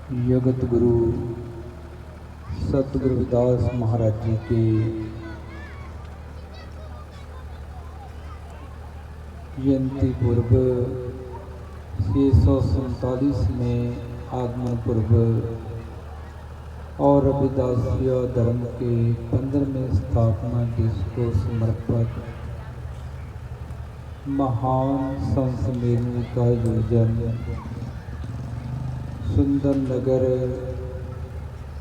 जगत गुरु सतगुरु रविदास महाराज जी के जयंती पूर्व 647 में आगमन पूर्व और रविदासिया धर्म के 15वें स्थापना दिवस को समर्पित महान संसमेलन का आयोजन सुंदर नगर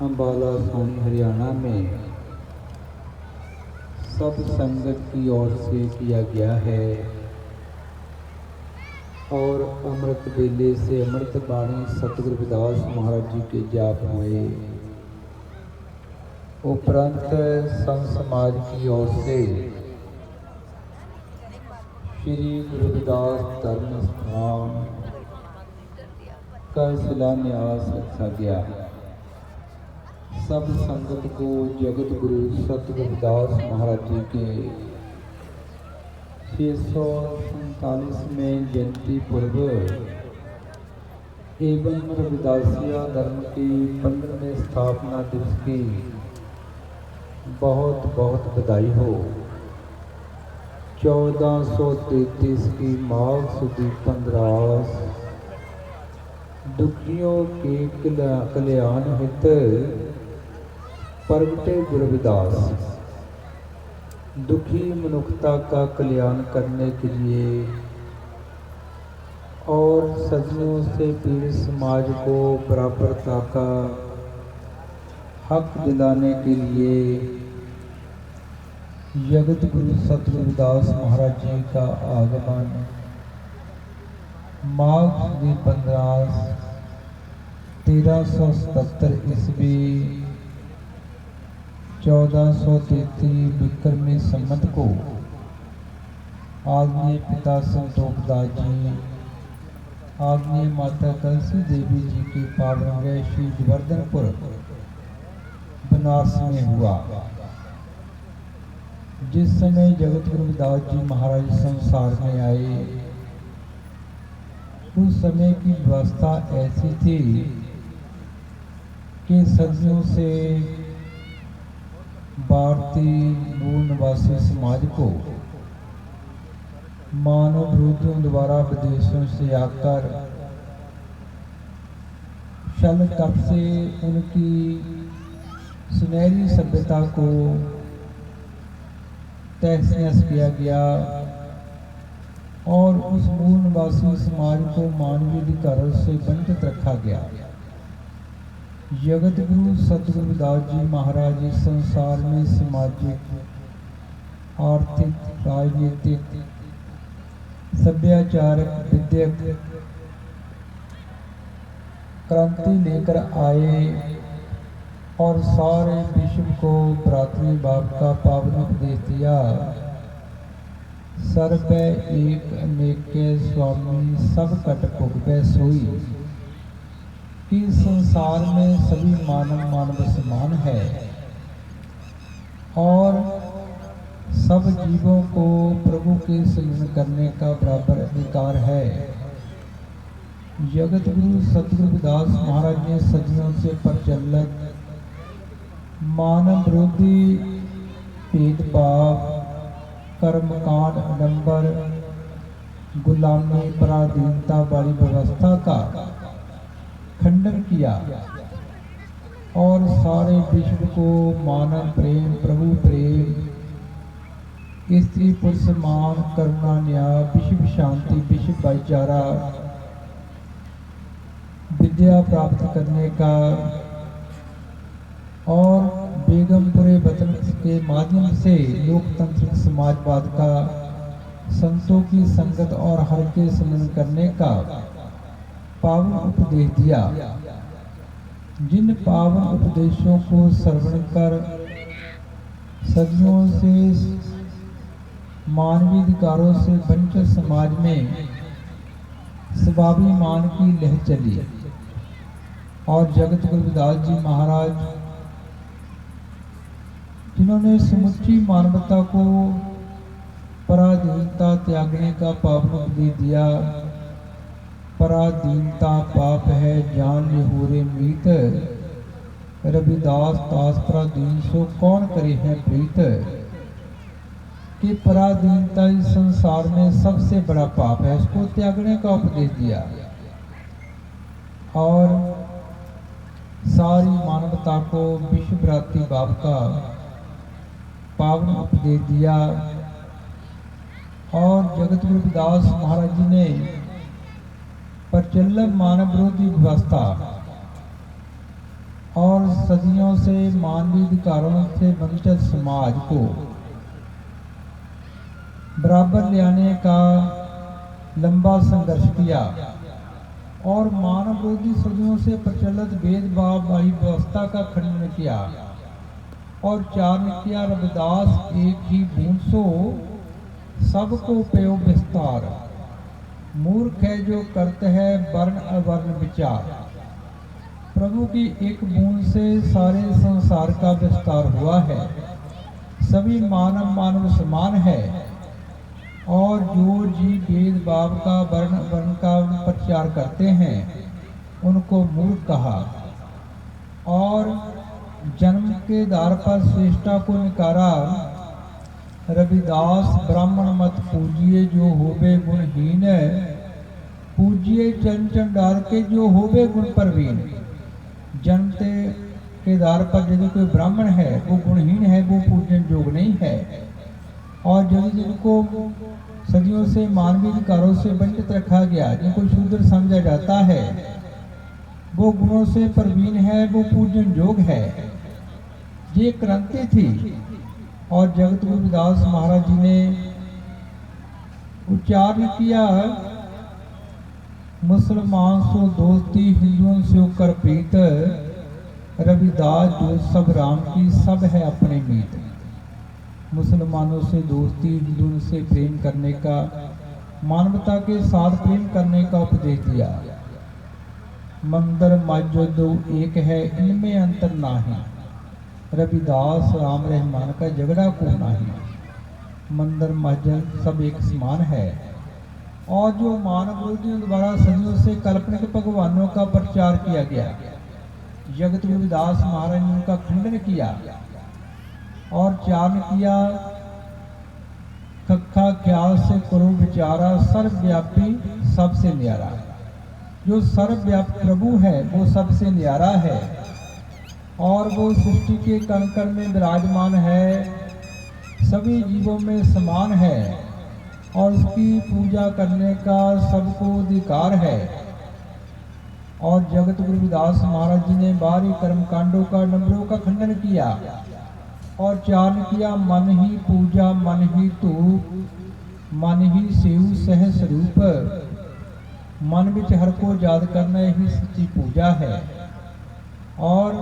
अम्बाला सोनी हरियाणा में सब संगत की ओर से किया गया है और अमृत बेले से अमृत बाणी सतगुरु रविदास महाराज जी के जाप हुए। उपरांत संत समाज की ओर से श्री गुरु रविदास धर्म स्थान का शिलान्यास रखा गया। सब संगत को जगत गुरु सतगुरु रविदास महाराज जी के 647 में जयंती पूर्व एवं रविदासिया धर्म की 15वें स्थापना दिवस की बहुत बहुत बधाई हो। 1433 की माघ सुदी 15 दुखियों के कल्याण हित प्रगटे गुरु रविदास दुखी मनुष्यता का कल्याण करने के लिए और सदियों से पीड़ित समाज को बराबरता का हक दिलाने के लिए जगत गुरु सतगुरु रविदास महाराज जी का आगमन माघ सुदी 15 1377 ईस्वी 1433 विक्रमी संवत को आदरणीय पिता संतोखदास जी आदरणीय माता कलसी देवी जी के पावन गृह श्री जवर्धनपुर बनारस में हुआ। जिस समय जगत गुरु रविदास जी महाराज संसार में आए उस समय की व्यवस्था ऐसी थी कि सदियों से भारतीय मूल निवासी समाज को मानव विरोधियों द्वारा विदेशों से आकर छल कपट से उनकी सुनहरी सभ्यता को तहस नहस किया गया और उस मूल निवासी समाज को मानवीय अधिकारों से वंचित रखा गया। जगत गुरु सतगुरु रविदास जी महाराज इस संसार में सामाजिक आर्थिक राजनीतिक सभ्याचारक विद्यक क्रांति लेकर आए और सारे विश्व को भ्रातृभाव का पावन उपदेश दिया। सर्व एक अनेक स्वामी सब कट भुगवे सोई कि संसार में सभी मानव समान है और सब जीवों को प्रभु के संग करने का बराबर अधिकार है। जगत गुरु सतगुरु रविदास महाराज ने सदियों से प्रचलित मानव विरोधी भेदभाव कर्मकांड आडंबर गुलामी पराधीनता वाली व्यवस्था का खंडन किया और सारे विश्व को मानव प्रेम प्रभु प्रेम स्त्री पुरुष मान करुणा न्याय विश्व शांति विश्व भाईचारा विद्या प्राप्त करने का और बेगमपुरे वतन के माध्यम से लोकतांत्रिक समाजवाद का संतों की संगत और हर के सम्मान करने का पावन उपदेश दिया। जिन पावन उपदेशों को श्रवण कर सदियों से मानवीय अधिकारों से वंचित समाज में स्वाभिमान की लहर चली और जगत गुरु रविदास जी महाराज जिन्होंने समुची मानवता को पराधीनता त्यागने का पावन उपदेश दिया पराधीनता पाप है जान लिहोरे मीत, रविदास दास पराधीन सो कौन करे है प्रीत। कि पराधीनता इस संसार में सबसे बड़ा पाप है, उसको त्यागने का उपदेश दिया और सारी मानवता को विश्व भ्रातृ भाव का पावन उपदेश दिया। और जगत गुरु रविदास महाराज जी ने प्रचलित मानव विरोधी व्यवस्था और सदियों से मानवीय अधिकारों से वंचित समाज को बराबर ले आने का लंबा संघर्ष किया और मानव विरोधी सदियों से प्रचलित भेदभाववादी व्यवस्था का खंडन किया और चाणक्य रविदास एक ही बूंद सो सबको पयो विस्तार, मूर्ख है जो करते है वर्ण अवर्ण विचार। प्रभु की एक बूंद से सारे संसार का विस्तार हुआ है, सभी मानव मानव समान है और जो जीव भेदभाव का वर्ण का प्रचार करते हैं उनको मूर्ख कहा और जन्म के आधार पर श्रेष्ठता को नकारा। रविदास ब्राह्मण मत पूजिए जो होवे गुणहीन, पूजिए चरण चरण डाल के जो होवे गुण प्रवीण। जन्म के आधार पर यदि कोई ब्राह्मण है वो गुणहीन है, वो पूजन योग्य नहीं है। और यदि जिनको सदियों से मानवीय अधिकारों से वंचित रखा गया, जिनको शूद्र समझा जाता है, वो गुणों से प्रवीण है, वो पूजन योग्य है। ये क्रांति थी और जगत गुरु रविदास महाराज जी ने उच्चारण किया, मुसलमान सो दोस्ती हिंदुओं से कर प्रीत, रविदास जो सब राम की सब है अपने मीत। मुसलमानों से दोस्ती, हिंदुओं से प्रेम करने का, मानवता के साथ प्रेम करने का उपदेश दिया। मंदिर मस्जिद एक है इनमें अंतर नाही, रविदास राम रहमान का झगड़ा को नहीं। मंदिर मस्जिद सब एक समान है और जो मानव विरोधियों द्वारा सदियों से काल्पनिक भगवानों का प्रचार किया गया, जगत गुरु रविदास महाराज ने उनका खंडन किया और चारण किया। कखा ख्याल से करो विचारा, सर्वव्यापी सबसे न्यारा। जो सर्वव्यापी प्रभु है वो सबसे न्यारा है और वो सृष्टि के कण कण में विराजमान है, सभी जीवों में समान है और उसकी पूजा करने का सबको अधिकार है। और जगत गुरु रविदास महाराज जी ने बाहरी कर्मकांडों का डंबरों का खंडन किया और चारण किया, मन ही पूजा मन ही धूप, मन ही सेव सह स्वरूप। मन विच हर को याद करना यही सच्ची पूजा है और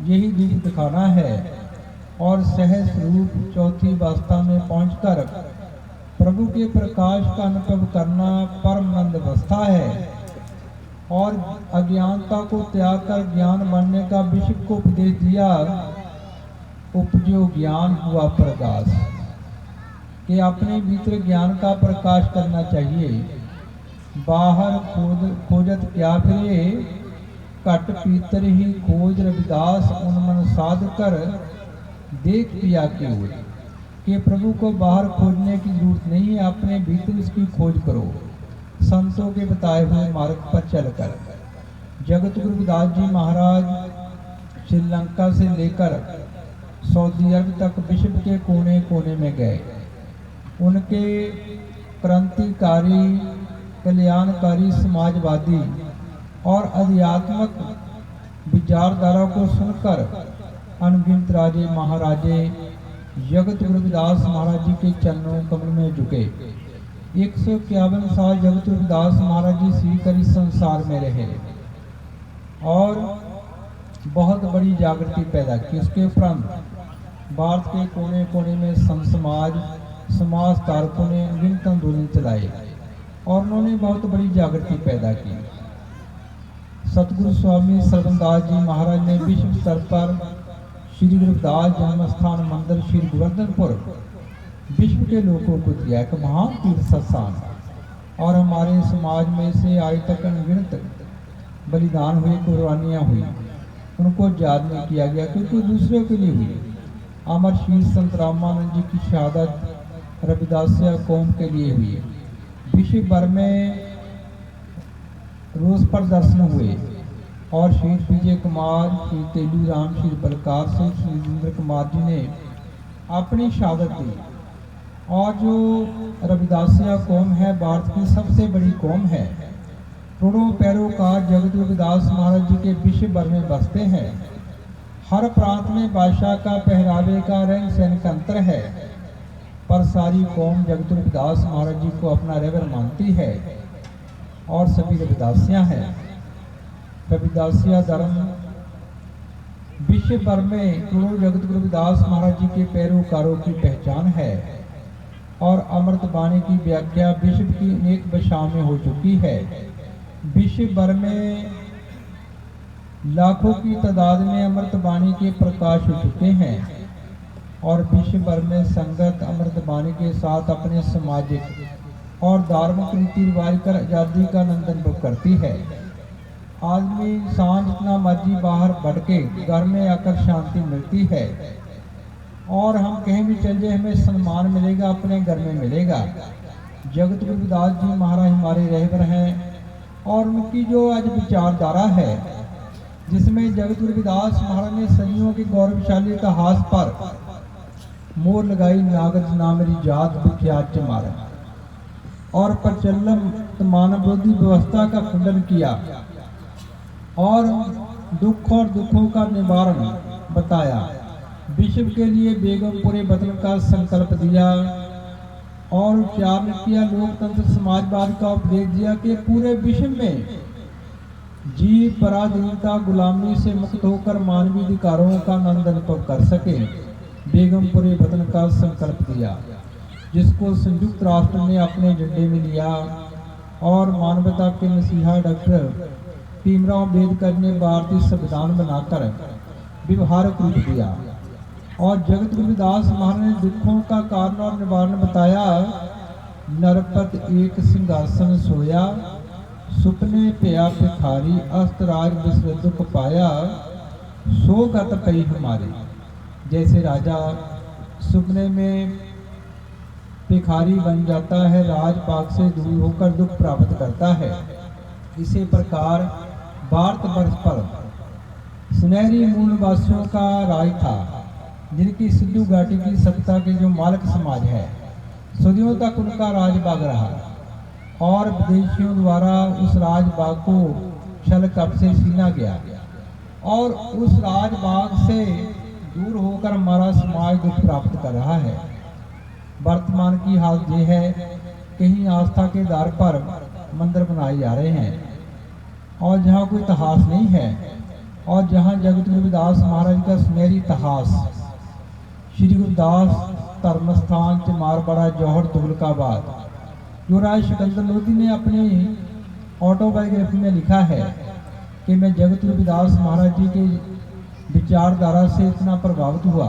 यही दीप दिखाना है। और सहज रूप चौथी अवस्था में पहुंचकर प्रभु के प्रकाश का अनुभव करना परमानंद अवस्था है और अज्ञानता को त्याग कर ज्ञान बनने का विश्व को उपदेश दिया। उपजो ज्ञान हुआ प्रकाश, कि अपने भीतर ज्ञान का प्रकाश करना चाहिए। बाहर खोजत क्या फिरे, घट पीतर ही खोज, रविदास उन्मन साध कर देख पिया की ओर। कि प्रभु को बाहर खोजने की जरूरत नहीं है, अपने भीतर इसकी खोज करो, संतों के बताए हुए मार्ग पर चलकर। जगत गुरु रविदास जी महाराज श्रीलंका से लेकर सऊदी अरब तक विश्व के कोने कोने में गए। उनके क्रांतिकारी, कल्याणकारी, समाजवादी और आध्यात्मिक विचारधारा को सुनकर अनगिनत राजे महाराजे जगत गुरु रविदास महाराज जी के चरणों कमल में झुके। 151 साल जगत गुरु रविदास महाराज जी सीकर इस संसार में रहे और बहुत बड़ी जागृति पैदा की। उसके उपरांत भारत के कोने कोने में संत समाज कारकों ने अनगिनत आंदोलन चलाए और उन्होंने बहुत बड़ी जागृति पैदा की। सतगुरु स्वामी सरवनदास जी महाराज ने विश्व स्तर पर श्री गुरु रविदास जन्म स्थान मंदिर श्री गोवर्धनपुर विश्व के लोगों को दिया, एक महान तीर्थ स्थान। और हमारे समाज में से आज तक अनगिनत बलिदान हुए, कुर्बानियाँ हुई, उनको याद नहीं किया गया क्योंकि दूसरों के लिए हुई। अमर शहीद संत रामानंद जी की शहादत रविदासिया कौम के लिए हुई। विश्व भर में रोष प्रदर्शन हुए और शहीद विजय कुमार, शहीद तेलू राम, शहीद बलकार सिंह, शहीद जिंद्र कुमार जी ने अपनी शहादत दी। और जो रविदासिया कौम है भारत की सबसे बड़ी कौम है। करोड़ों पैरोकार जगत रविदास महाराज जी के विश्व भर में बसते हैं। हर प्रांत में बादशाह का, पहरावे का, रंग सहन का अंतर है, पर सारी कौम जगत रविदास महाराज जी को अपना रेवर मानती है और सभी रविदासियाँ हैं। रविदासिया धर्म विश्व भर में करोड़ों जगत रविदास महाराज जी के पैरोकारों की पहचान है और अमृत बाणी की व्याख्या विश्व की अनेक भाषाओं में हो चुकी है। विश्व भर में लाखों की तादाद में अमृत बाणी के प्रकाश हो चुके हैं और विश्व भर में संगत अमृत बाणी के साथ अपने सामाजिक और धार्मिक रीति रिवाज कर आज़ादी का आनंद अनुभव करती है। आदमी इंसान जितना मर्जी बाहर भटके, घर में आकर शांति मिलती है और हम कहीं भी चल जाए हमें सम्मान मिलेगा, अपने घर में मिलेगा। जगत रविदास जी महाराज हमारे रहबर हैं और उनकी जो आज विचारधारा है जिसमें जगत रविदास महाराज ने सदियों के गौरवशाली इतिहास पर मोहर लगाई। नागद ना मेरी जात विख्यात चमार और प्रचलन मानव विरोधी व्यवस्था का खंडन किया और दुख और दुखों का निवारण बताया। विश्व के लिए बेगमपुरे वतन का संकल्प दिया और उच्चारण किया। लोकतंत्र समाजवाद का उपदेश दिया कि पूरे विश्व में जीव पराधीनता गुलामी से मुक्त होकर मानवीय अधिकारों का आनंद अनुभव कर सके। बेगमपुरे वतन का संकल्प दिया जिसको संयुक्त राष्ट्र ने अपने झंडे में लिया और मानवता के मसीहा डॉक्टर भीमराव अम्बेडकर ने भारतीय संविधान बनाकर व्यवहारिक रूप दिया। और जगत रविदास महाराज ने दुखों का कारण और निवारण बताया। नरपत एक सिंहासन सोया, सुपने पिया भिखारी, अस्तराज विश्व दुख पाया, सो गत पई हमारी। जैसे राजा सुपने में भिखारी बन जाता है, राजपाग से दूर होकर दुख प्राप्त करता है, इसी प्रकार भारतवर्ष पर सुनहरी मूल निवासियों का राज था जिनकी सिंधु घाटी की सत्ता के जो मालिक समाज है, सदियों तक उनका राजबाग रहा और विदेशियों द्वारा उस राजबाग को छल कपट से छीना गया और उस राजबाग से दूर होकर हमारा समाज दुख प्राप्त कर रहा है। वर्तमान की हालत ये है, कहीं आस्था के आधार पर मंदिर बनाए जा रहे हैं और जहाँ कोई इतिहास नहीं है और जहाँ जगत रविदास महाराज का सुनहरी इतिहास, श्री गुरुदास धर्म स्थान चमारबड़ा जौहर तुगलकाबाद, जो राज सिकंदर लोधी ने अपनी ऑटोबायोग्राफी में लिखा है कि मैं जगत रविदास महाराज जी के विचारधारा से इतना प्रभावित हुआ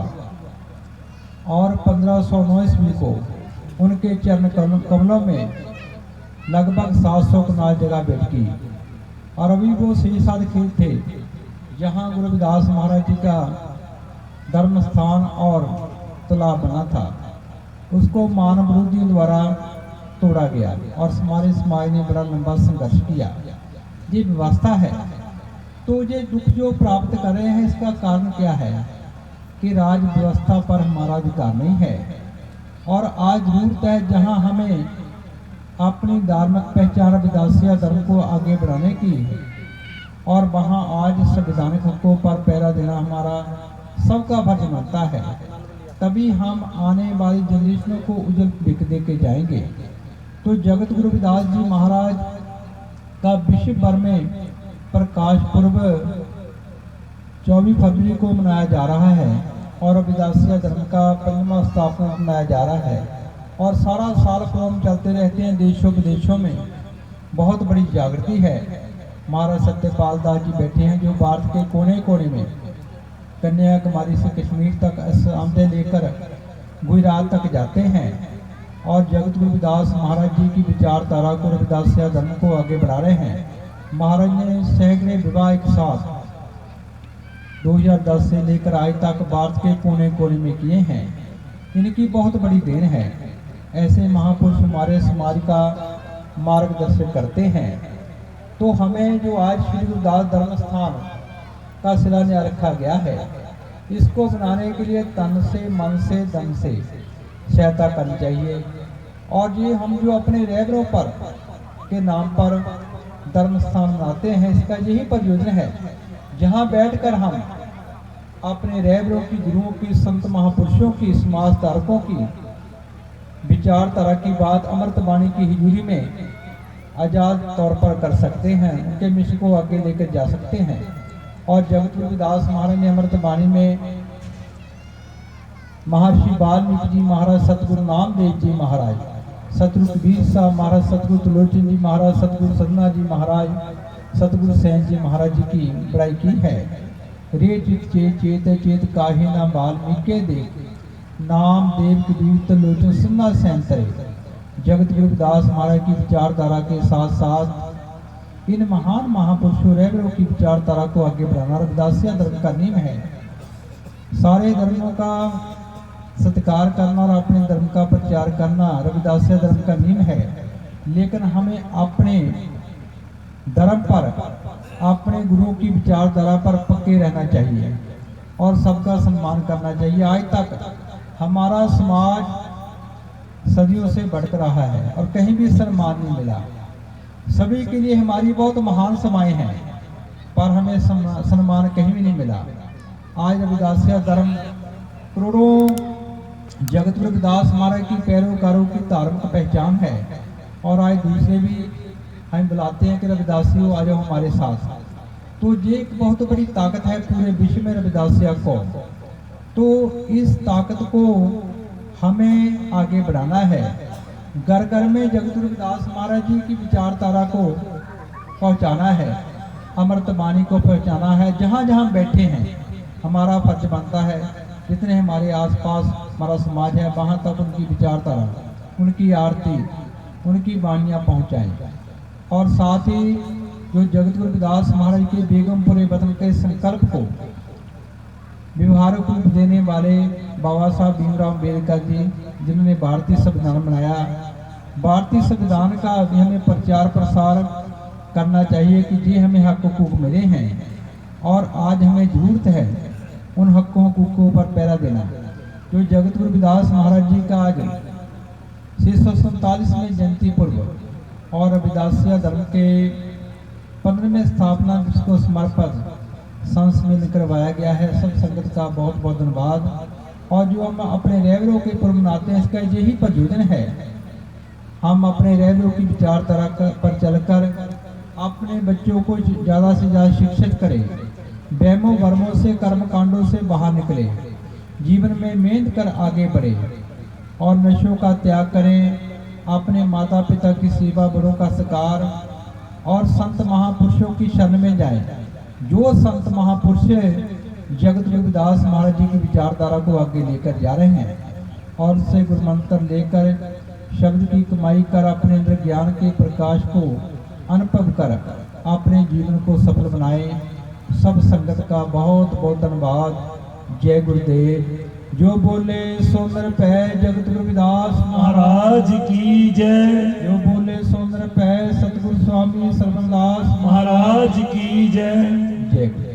और 1509 ईस्वी को उनके चरण कमलों में लगभग 700 कनाल जगह बैठी और अभी वो 6-7 खेत थे जहाँ गुरु रविदास महाराज जी का धर्म स्थान और तालाब बना था, उसको मानव विरोधियों द्वारा तोड़ा गया और हमारे समाज ने बड़ा लंबा संघर्ष किया। ये व्यवस्था है, तो ये दुख जो प्राप्त कर रहे हैं इसका कारण क्या है कि राज व्यवस्था पर हमारा अधिकार नहीं है और आज जरूरत है जहां हमें अपनी धार्मिक पहचान रविदासिया धर्म को आगे बढ़ाने की और वहां आज संवैधानिक हकों पर पहरा देना हमारा सबका फर्ज बनता है। तभी हम आने वाली जनरेशनों को उज्जवल भविष्य दे के जाएंगे। तो जगत गुरु रविदास जी महाराज का विश्व भर में प्रकाश पर्व 24 फरवरी को मनाया जा रहा है और रविदासिया धर्म का 15वां स्थापना मनाया जा रहा है और सारा साल प्रोग्राम चलते रहते हैं देशों विदेशों में। बहुत बड़ी जागृति है। महाराज सत्यपाल दास जी बैठे हैं जो भारत के कोने कोने में कन्याकुमारी से कश्मीर तक आमदे लेकर गुजरात तक जाते हैं और जगत गुरु रविदास महाराज जी की विचारधारा को रविदासिया धर्म को आगे बढ़ा रहे हैं। महाराज ने सैकड़े विवाह एक साथ 2010 से लेकर आज तक भारत के कोने कोने में किए हैं। इनकी बहुत बड़ी देन है। ऐसे महापुरुष हमारे समाज का मार्गदर्शन करते हैं। तो हमें जो आज श्री गुरुदास धर्म स्थान का शिलान्यास रखा गया है, इसको बनाने के लिए तन से, मन से, धन से सहायता करनी चाहिए। और ये हम जो अपने रहबरों पर के नाम पर धर्म स्थान बनाते हैं, इसका यही प्रयोजन है, जहाँ बैठकर हम अपने रहबरों की, गुरुओं की, संत महापुरुषों की, समाज धारकों की विचारधारा की बात अमृत वाणी की हिजूरी में आज़ाद तौर पर कर सकते हैं, उनके मिशन को आगे लेकर जा सकते हैं। और जगत गुरु रविदास महाराज ने अमृत वाणी में महर्षि वाल्मीकि जी महाराज, सतगुरु नामदेव जी महाराज, सतगुरु कबीर साहब महाराज, सतगुरु त्रिलोचन जी महाराज, सतगुरु सदना जी महाराज, सतगुरु सैन जी महाराज जी की बड़ाई की है। रे चित चेत चेत काहे ना वाल्मीकि देख, नाम देव कबीर त्रिलोचन सदना सैन तरे। जगत गुरु रविदास महाराज की विचारधारा के साथ साथ इन महान महापुरुषों रहबरों की विचारधारा को आगे बढ़ाना रविदासिया धर्म का नियम है। सारे धर्मों का सत्कार करना और अपने धर्म का प्रचार करना रविदासिया धर्म का नियम है। लेकिन हमें अपने धर्म पर, अपने गुरुओं की विचारधारा पर पक्के रहना चाहिए और सबका सम्मान करना चाहिए। आज तक हमारा समाज सदियों से भटक रहा है और कहीं भी सम्मान नहीं मिला। सभी के लिए हमारी बहुत महान समाएं हैं, पर हमें सम्मान कहीं भी नहीं मिला। आज रविदासिया धर्म करोड़ों जगत गुरु रविदास महाराज की पैरोकारों की धार्मिक पहचान है। और आज दूसरे भी हम बुलाते हैं कि रविदासियों आ जाओ हमारे साथ। तो ये एक बहुत बड़ी ताकत है पूरे विश्व में रविदासिया को। तो इस ताकत को हमें आगे बढ़ाना है। घर घर में जगत गुरु रविदास महाराज जी की विचारधारा को पहुंचाना है, अमृत वाणी को पहुंचाना है। जहाँ जहाँ बैठे हैं हमारा फर्ज बनता है, जितने हमारे आसपास हमारा समाज है, वहाँ तक उनकी विचारधारा, उनकी आरती, उनकी वाणियाँ पहुँचाएं। और साथ ही जो जगत गुरु रविदास महाराज के बेगमपुरे वतन के संकल्प को व्यवहारिक रूप देने वाले बाबा साहब भीमराव अम्बेडकर जी, जिन्होंने भारतीय संविधान बनाया, भारतीय संविधान का भी हमें प्रचार प्रसार करना चाहिए कि ये हमें हक हकूक मिले हैं और आज हमें जरूरत है उन हक हकूकों पर पहरा देना। जो जगत गुरु रविदास महाराज जी का आज 647वें जयंती पूर्व और रविदासिया धर्म के 15वें स्थापना दिवस को समर्पित संत सम्मेलन करवाया गया है। सब संगत का बहुत बहुत धन्यवाद। और जो हम अपने रहबरों के पर्व मनाते हैं, इसका यही प्रयोजन है, हम अपने रहबरों की विचारधारा पर चलकर अपने बच्चों को ज़्यादा से ज़्यादा शिक्षित करें, वहमों भरमों से, कर्म कांडों से बाहर निकले, जीवन में मेहनत कर आगे बढ़े और नशों का त्याग करें, अपने माता पिता की सेवा, बड़ों का सत्कार और संत महापुरुषों की शरण में जाएं। जो संत महापुरुष जगत गुरु रविदास महाराज जी की विचारधारा को आगे लेकर जा रहे हैं और उससे गुरु मंत्र लेकर शब्द की कमाई कर अपने अंदर ज्ञान के प्रकाश को अनुभव कर अपने जीवन को सफल बनाएं। सब संगत का बहुत बहुत धन्यवाद। जय गुरुदेव। जो बोले सो नर पै जगत गुरु रविदास महाराज की जय। जो बोले सो नर पै सतगुरु स्वामी सरवनदास महाराज की जय। जय।